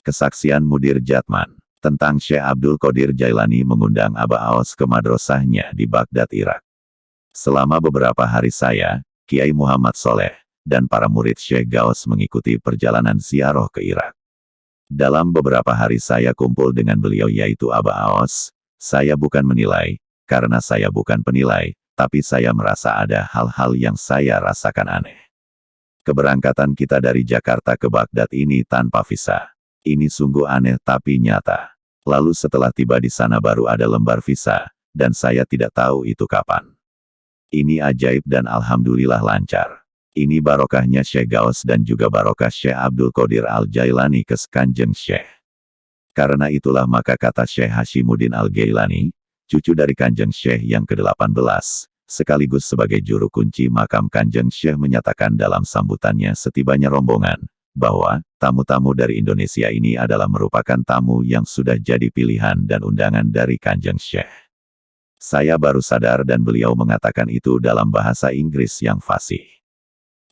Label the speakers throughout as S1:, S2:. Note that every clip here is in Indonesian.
S1: Kesaksian Mudir Jatman tentang Syekh Abdul Qadir Jailani mengundang Aba Aos ke madrasahnya di Baghdad, Irak. Selama beberapa hari saya, Kiai Muhammad Soleh, dan para murid Syekh Gaus mengikuti perjalanan ziarah ke Irak. Dalam beberapa hari saya kumpul dengan beliau yaitu Aba Aos, saya bukan menilai, karena saya bukan penilai, tapi saya merasa ada hal-hal yang saya rasakan aneh. Keberangkatan kita dari Jakarta ke Baghdad ini tanpa visa. Ini sungguh aneh tapi nyata. Lalu setelah tiba di sana baru ada lembar visa, dan saya tidak tahu itu kapan. Ini ajaib dan alhamdulillah lancar. Ini barokahnya Syekh Gaus dan juga barokah Syekh Abdul Qadir Al-Jailani ke Kanjeng Syekh. Karena itulah maka kata Syekh Hashimuddin Al-Gailani, cucu dari Kanjeng Syekh yang ke-18, sekaligus sebagai juru kunci makam Kanjeng Syekh menyatakan dalam sambutannya setibanya rombongan, bahwa tamu-tamu dari Indonesia ini adalah merupakan tamu yang sudah jadi pilihan dan undangan dari Kanjeng Syekh. Saya baru sadar dan beliau mengatakan itu dalam bahasa Inggris yang fasih.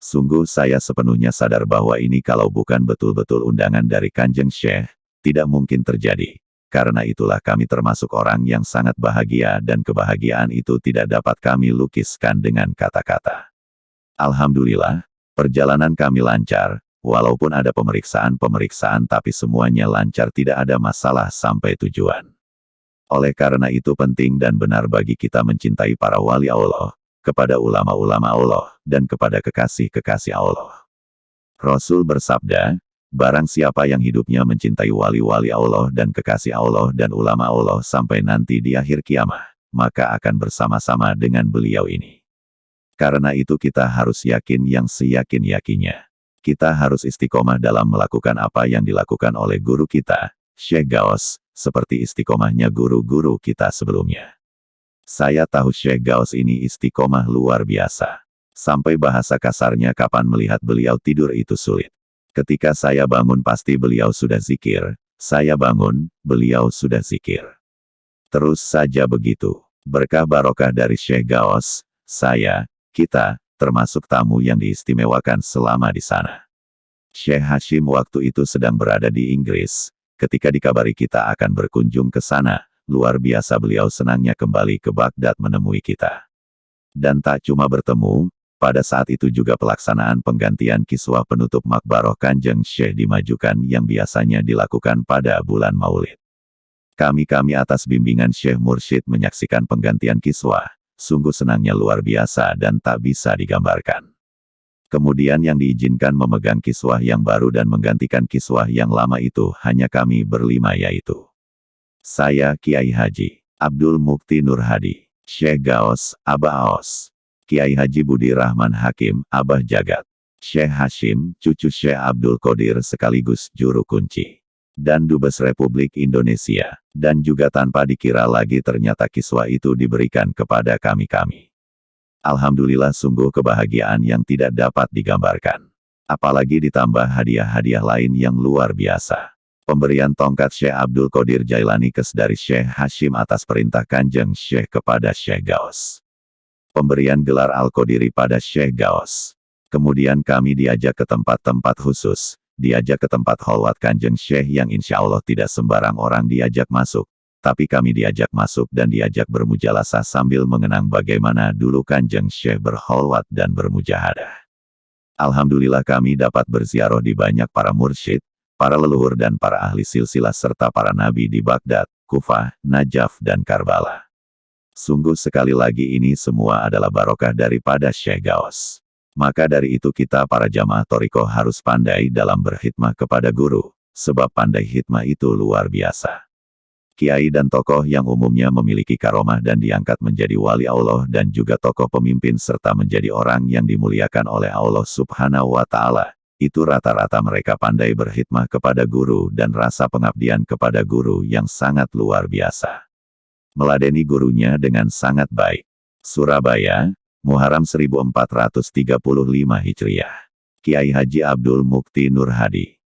S1: Sungguh saya sepenuhnya sadar bahwa ini kalau bukan betul-betul undangan dari Kanjeng Syekh, tidak mungkin terjadi. Karena itulah kami termasuk orang yang sangat bahagia dan kebahagiaan itu tidak dapat kami lukiskan dengan kata-kata. Alhamdulillah, perjalanan kami lancar, walaupun ada pemeriksaan-pemeriksaan tapi semuanya lancar tidak ada masalah sampai tujuan. Oleh karena itu penting dan benar bagi kita mencintai para wali Allah, kepada ulama-ulama Allah, dan kepada kekasih-kekasih Allah. Rasul bersabda, barang siapa yang hidupnya mencintai wali-wali Allah dan kekasih Allah dan ulama Allah sampai nanti di akhir kiamat, maka akan bersama-sama dengan beliau ini. Karena itu kita harus yakin yang seyakin-yakinnya. Kita harus istiqomah dalam melakukan apa yang dilakukan oleh guru kita, Syekh Gaus, seperti istiqomahnya guru-guru kita sebelumnya. Saya tahu Syekh Gaus ini istiqomah luar biasa. Sampai bahasa kasarnya kapan melihat beliau tidur itu sulit. Ketika saya bangun pasti beliau sudah zikir, saya bangun, beliau sudah zikir. Terus saja begitu. Berkah barokah dari Syekh Gaus, saya, kita, termasuk tamu yang diistimewakan selama di sana. Syekh Hashim waktu itu sedang berada di Inggris, ketika dikabari kita akan berkunjung ke sana, luar biasa beliau senangnya kembali ke Baghdad menemui kita. Dan tak cuma bertemu, pada saat itu juga pelaksanaan penggantian kiswah penutup makbaroh Kanjeng Syekh dimajukan yang biasanya dilakukan pada bulan Maulid. Kami atas bimbingan Syekh Mursyid menyaksikan penggantian kiswah, sungguh senangnya luar biasa dan tak bisa digambarkan. Kemudian yang diizinkan memegang kiswah yang baru dan menggantikan kiswah yang lama itu hanya kami berlima yaitu saya Kiai Haji Abdul Mukti Nur Hadi, Syekh Gaus, Aba Aos, Kiai Haji Budi Rahman Hakim, Abah Jagat, Syekh Hashim, cucu Syekh Abdul Qadir sekaligus juru kunci, dan Dubes Republik Indonesia, dan juga tanpa dikira lagi ternyata kiswah itu diberikan kepada kami. Alhamdulillah sungguh kebahagiaan yang tidak dapat digambarkan. Apalagi ditambah hadiah-hadiah lain yang luar biasa. Pemberian tongkat Syekh Abdul Qadir Jailani dari Syekh Hashim atas perintah Kanjeng Syekh kepada Syekh Gaus. Pemberian gelar Al-Qadiri pada Syekh Gaus. Kemudian kami diajak ke tempat-tempat khusus, diajak ke tempat kholwat Kanjeng Syekh yang insya Allah tidak sembarang orang diajak masuk, tapi kami diajak masuk dan diajak bermujalasah sambil mengenang bagaimana dulu Kanjeng Syekh berkholwat dan bermujahadah. Alhamdulillah kami dapat berziarah di banyak para mursyid, para leluhur dan para ahli silsilah serta para nabi di Baghdad, Kufah, Najaf dan Karbala. Sungguh sekali lagi ini semua adalah barokah daripada Syekh Gaus. Maka dari itu kita para jamaah Thariqah harus pandai dalam berkhidmah kepada guru, sebab pandai khidmah itu luar biasa. Kiai dan tokoh yang umumnya memiliki karomah dan diangkat menjadi wali Allah dan juga tokoh pemimpin serta menjadi orang yang dimuliakan oleh Allah Subhanahu wa Ta'ala, itu rata-rata mereka pandai berkhidmah kepada guru dan rasa pengabdian kepada guru yang sangat luar biasa. Meladeni gurunya dengan sangat baik. Surabaya, Muharram 1435 Hijriah. Kiai Haji Abdul Mukti Nur Hadi.